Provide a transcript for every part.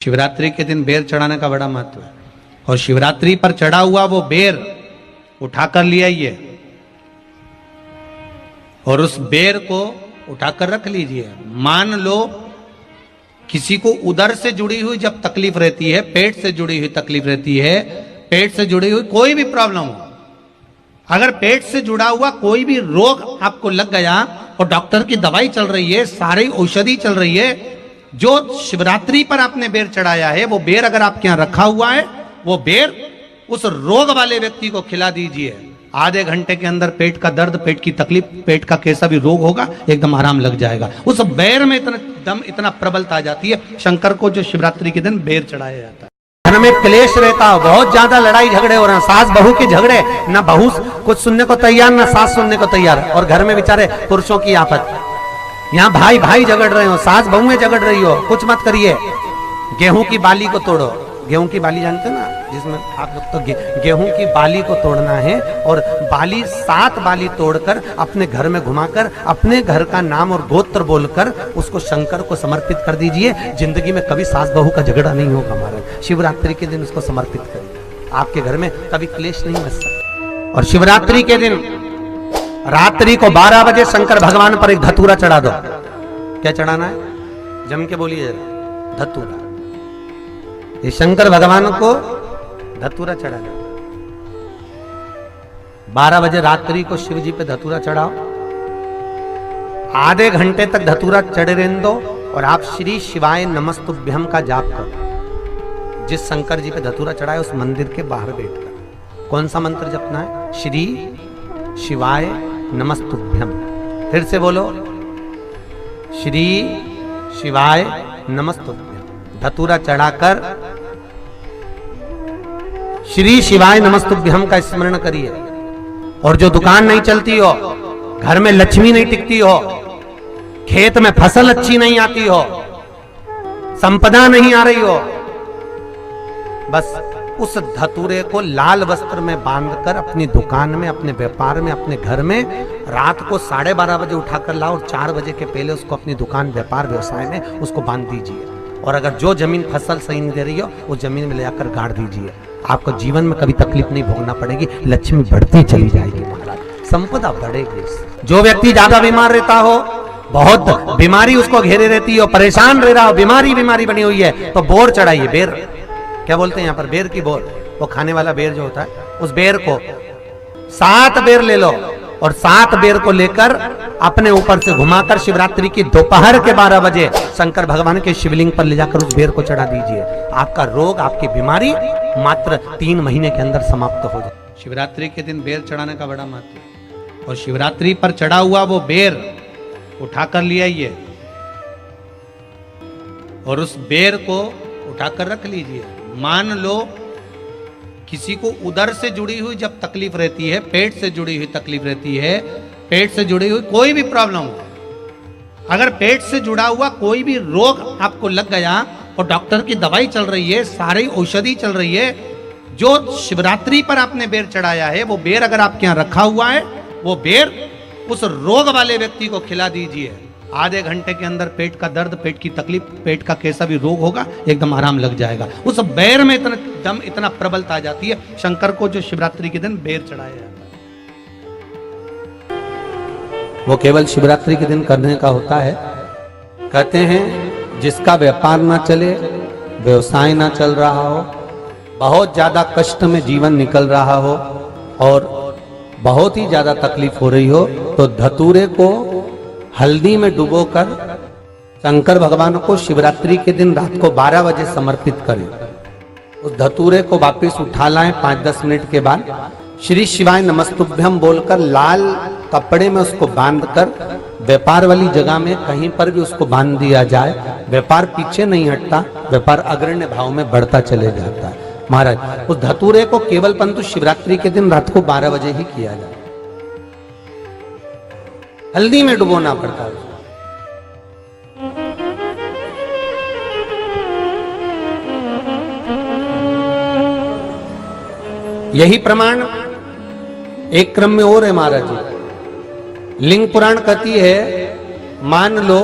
शिवरात्रि के दिन बेर चढ़ाने का बड़ा महत्व है। और शिवरात्रि पर चढ़ा हुआ वो बेर उठाकर ले आइए और उस बेर को उठाकर रख लीजिए। मान लो किसी को उदर से जुड़ी हुई जब तकलीफ रहती है, पेट से जुड़ी हुई तकलीफ रहती है, पेट से जुड़ी हुई कोई भी प्रॉब्लम हो, अगर पेट से जुड़ा हुआ कोई भी रोग आपको लग गया और डॉक्टर की दवाई चल रही है, सारी औषधि चल रही है, जो शिवरात्रि पर आपने बेर चढ़ाया है वो बेर अगर आपके यहां रखा हुआ है, वो बेर उस रोग वाले व्यक्ति को खिला दीजिए। आधे घंटे के अंदर पेट का दर्द, पेट की तकलीफ, पेट का कैसा भी रोग होगा एकदम आराम लग जाएगा। उस बेर में इतना प्रबलता आ जाती है। शंकर को जो शिवरात्रि के दिन बेर चढ़ाया जाता है। घर में क्लेश रहता हो, बहुत ज्यादा लड़ाई झगड़े हो रहे हैं, सास बहू के झगड़े, ना बहू कुछ सुनने को तैयार ना सास सुनने को तैयार, और घर में बेचारे पुरुषों की आफत। यहाँ भाई भाई झगड़ रहे हो, सास बहू में झगड़ रही हो, कुछ मत करिए। गेहूं की बाली को तोड़ो। गेहूं की बाली जानते हो ना, जिसमें आप लोग तो गेहूं की बाली को तोड़ना है, और बाली 7 बाली तोड़कर अपने घर में घुमाकर अपने घर का नाम और गोत्र बोलकर उसको शंकर को समर्पित कर दीजिए। जिंदगी में कभी सास बहू का झगड़ा नहीं होगा हमारा। शिवरात्रि के दिन उसको समर्पित करिए, आपके घर में कभी क्लेश नहीं बच सकता। और शिवरात्रि के दिन रात्रि को 12 बजे शंकर भगवान पर एक धतूरा चढ़ा दो। क्या चढ़ाना है? जम के बोलिए जरा। धतूरा। ये शंकर भगवान को धतूरा चढ़ा दो। 12 बजे रात्रि को शिव जी पे धतूरा चढ़ाओ। आधे घंटे तक धतूरा चढ़े रहने दो और आप श्री शिवाय नमस्तुभ्यम का जाप करो। जिस शंकर जी पे धतूरा चढ़ाए उस मंदिर के बाहर बैठकर कौन सा मंत्र जपना है? श्री शिवाय नमस्तुभ्यम। फिर से बोलो, श्री शिवाय नमस्तुभ्यम। धतूरा चढ़ाकर श्री शिवाय नमस्तुभ्यम का स्मरण करिए। और जो दुकान नहीं चलती हो, घर में लक्ष्मी नहीं टिकती हो, खेत में फसल अच्छी नहीं आती हो, संपदा नहीं आ रही हो, बस उस धतूरे को लाल वस्त्र में बांधकर अपनी दुकान में, अपने व्यापार में, अपने घर में रात को 12:30 बजे उठाकर लाओ और 4 बजे के पहले उसको अपनी दुकान, व्यापार, व्यवसाय में उसको बांध दीजिए। और अगर जो जमीन फसल सही नहीं दे रही हो वो जमीन में ले जाकर गाड़ दीजिए। आपको जीवन में कभी तकलीफ नहीं भोगना पड़ेगी, लक्ष्मी बढ़ती चली जाएगी महाराज, संपदा बढ़ेगी। जो व्यक्ति ज्यादा बीमार रहता हो, बहुत बीमारी उसको घेरे रहती हो, परेशान रह रहा हो, बीमारी बनी हुई है, तो बोर चढ़ाइए। बेर क्या बोलते हैं यहाँ पर? बेर की बोर, वो खाने वाला बेर जो होता है, उस बेर को 7 बेर ले लो और 7 बेर को लेकर अपने ऊपर से घुमाकर शिवरात्रि की दोपहर के 12 बजे शंकर भगवान के शिवलिंग पर ले जाकर उस बेर को चढ़ा दीजिए। आपका रोग, आपकी बीमारी मात्र 3 महीने के अंदर समाप्त हो जाए। शिवरात्रि के दिन बेर चढ़ाने का बड़ा महत्व है। और शिवरात्रि पर चढ़ा हुआ वो बेर उठाकर ले आइए और उस बेर को उठाकर रख लीजिए। मान लो किसी को उदर से जुड़ी हुई जब तकलीफ रहती है, पेट से जुड़ी हुई तकलीफ रहती है, पेट से जुड़ी हुई कोई भी प्रॉब्लम हो, अगर पेट से जुड़ा हुआ कोई भी रोग आपको लग गया और डॉक्टर की दवाई चल रही है, सारी औषधि चल रही है, जो शिवरात्रि पर आपने बेर चढ़ाया है, वो बेर अगर आपके यहां रखा हुआ है, वो बेर उस रोग वाले व्यक्ति को खिला दीजिए। आधे घंटे के अंदर पेट का दर्द, पेट की तकलीफ, पेट का कैसा भी रोग होगा एकदम आराम लग जाएगा। उस बेर में इतना प्रबलता आ जाती है। शंकर को जो शिवरात्रि के दिन बेर चढ़ाया जाता है वो केवल शिवरात्रि के दिन करने का होता है। कहते हैं जिसका व्यापार ना चले, व्यवसाय ना चल रहा हो, बहुत ज्यादा कष्ट में जीवन निकल रहा हो और बहुत ही ज्यादा तकलीफ हो रही हो, तो धतूरे को हल्दी में डुबोकर शंकर भगवान को शिवरात्रि के दिन रात को 12 बजे समर्पित करें। उस धतूरे को वापस उठा लाएं 5-10 मिनट के बाद, श्री शिवाय नमस्तुभ्यम बोलकर लाल कपड़े में उसको बांधकर व्यापार वाली जगह में कहीं पर भी उसको बांध दिया जाए। व्यापार पीछे नहीं हटता, व्यापार अग्रण्य भाव में बढ़ता चले जाता है। महाराज उस धतूरे को केवल परंतु शिवरात्रि के दिन रात को 12 बजे ही किया जाए, हल्दी में डुबोना पड़ता है। यही प्रमाण एक क्रम में और है महाराज जी। लिंग पुराण कहती है, मान लो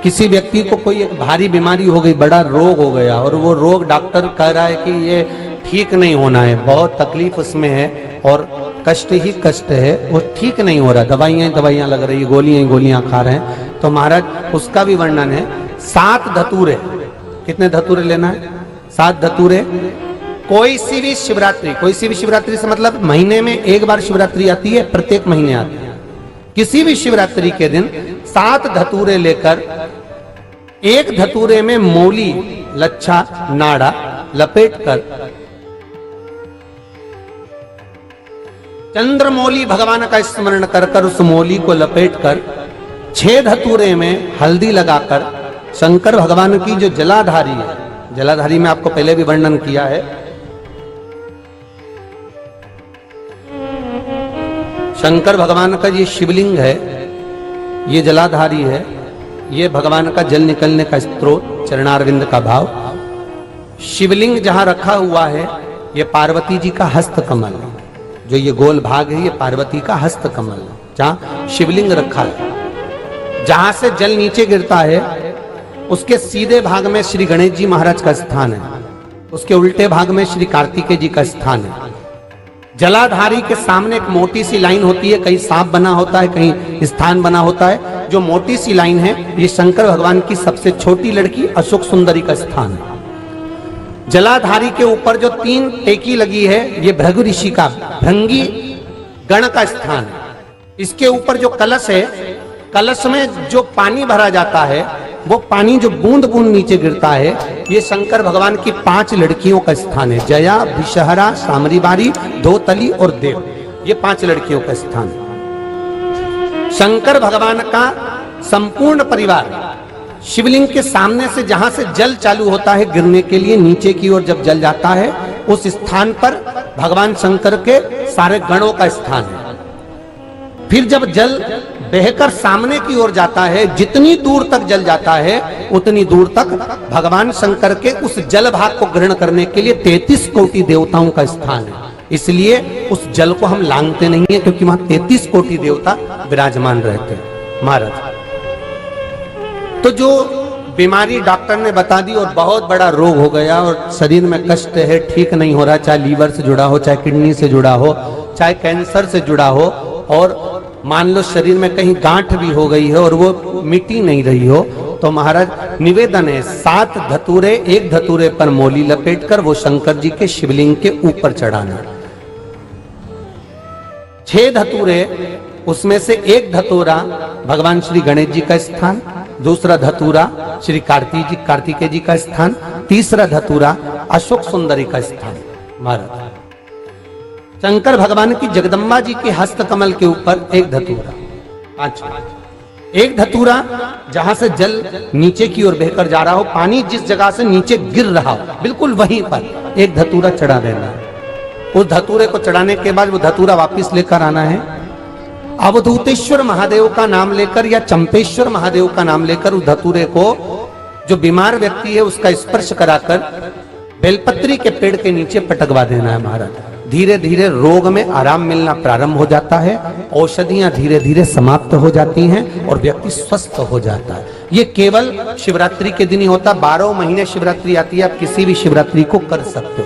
किसी व्यक्ति को कोई एक भारी बीमारी हो गई, बड़ा रोग हो गया, और वो रोग डॉक्टर कह रहा है कि ये ठीक नहीं होना है, बहुत तकलीफ उसमें है और कष्ट ही कष्ट है, वो ठीक नहीं हो रहा, दवाइयां लग रही, गोलियां खा रहे हैं, तो महाराज उसका भी वर्णन है। 7 धतूरे, कितने धतूरे लेना है? 7 धतूरे। कोई सी भी शिवरात्रि से मतलब महीने में एक बार शिवरात्रि आती है, प्रत्येक महीने आती है। किसी भी शिवरात्रि के दिन 7 धतूरे लेकर, एक धतूरे में मौली, लच्छा, नाड़ा लपेटकर चंद्रमौली भगवान का स्मरण कर उस मौली को लपेटकर 6 धतूरे में हल्दी लगाकर शंकर भगवान की जो जलाधारी है, जलाधारी में आपको पहले भी वर्णन किया है, शंकर भगवान का ये शिवलिंग है, ये जलाधारी है, ये भगवान का जल निकलने का स्रोत, चरणारविंद का भाव। शिवलिंग जहां रखा हुआ है, ये पार्वती जी का हस्त कमल है, जो ये गोल भाग है, ये पार्वती का हस्त कमल है, जहां शिवलिंग रखा है। जहां से जल नीचे गिरता है, उसके सीधे भाग में श्री गणेश जी महाराज का स्थान है, उसके उल्टे भाग में श्री कार्तिकेय जी का स्थान है। जलाधारी के सामने एक मोटी सी लाइन होती है, कहीं सांप बना होता है, कहीं स्थान बना होता है। जो मोटी सी लाइन है, ये शंकर भगवान की सबसे छोटी लड़की अशोक सुंदरी का स्थान है। जलाधारी के ऊपर जो 3 टेकी लगी है, ये भृगु ऋषि का, भृंगी गण का स्थान है। इसके ऊपर जो कलश है, कलश में जो पानी भरा जाता है, वो पानी जो बूंद बूंद नीचे गिरता है, ये शंकर भगवान की 5 लड़कियों का स्थान है। जया, विषहरा, सामरीबारी, धोतली और देव, ये 5 लड़कियों का स्थान है। शंकर भगवान का संपूर्ण परिवार शिवलिंग के सामने से, जहां से जल चालू होता है गिरने के लिए, नीचे की ओर जब जल जाता है, उस स्थान पर भगवान शंकर के सारे गणों का स्थान है। फिर जब जल बहकर सामने की ओर जाता है, जितनी दूर तक जल जाता है, उतनी दूर तक भगवान शंकर के उस जल भाग को ग्रहण करने के लिए 33 कोटि देवताओं का स्थान है। इसलिए उस जल को हम लांघते नहीं है, क्योंकि वहां 33 कोटि देवता विराजमान रहते हैं महाराज। तो जो बीमारी डॉक्टर ने बता दी और बहुत बड़ा रोग हो गया और शरीर में कष्ट है, ठीक नहीं हो रहा, चाहे लीवर से जुड़ा हो, चाहे किडनी से जुड़ा हो, चाहे कैंसर से जुड़ा हो, और मान लो शरीर में कहीं गांठ भी हो गई है और वो मिटी नहीं रही हो, तो महाराज निवेदन है 7 धतूरे, एक धतूरे पर मौली लपेटकर वो शंकर जी के शिवलिंग के ऊपर चढ़ाना। 6 धतूरे, उसमें से एक धतूरा भगवान श्री गणेश जी का स्थान, दूसरा धतूरा श्री कार्तिकेय जी का स्थान, तीसरा धतूरा अशोक सुंदरी का स्थान। महाराज शंकर भगवान की जगदम्बा जी के हस्त कमल के ऊपर एक धतूरा, एक धतूरा जहां से जल नीचे की ओर बहकर जा रहा हो, पानी जिस जगह से नीचे गिर रहा हो, बिल्कुल वहीं पर एक धतूरा चढ़ा देना है। उस धतूरे को चढ़ाने के बाद वो धतूरा वापस लेकर आना है, अवधूतेश्वर महादेव का नाम लेकर या चंपेश्वर महादेव का नाम लेकर उस धतूरे को, जो बीमार व्यक्ति है उसका स्पर्श कराकर बेलपत्री के पेड़ के नीचे पटकवा देना है महाराज। धीरे धीरे रोग में आराम मिलना प्रारंभ हो जाता है, औषधियां धीरे धीरे समाप्त हो जाती हैं और व्यक्ति स्वस्थ हो जाता है। ये केवल शिवरात्रि के दिन ही होता, 12 महीने शिवरात्रि आती है, आप किसी भी शिवरात्रि को कर सकते हो।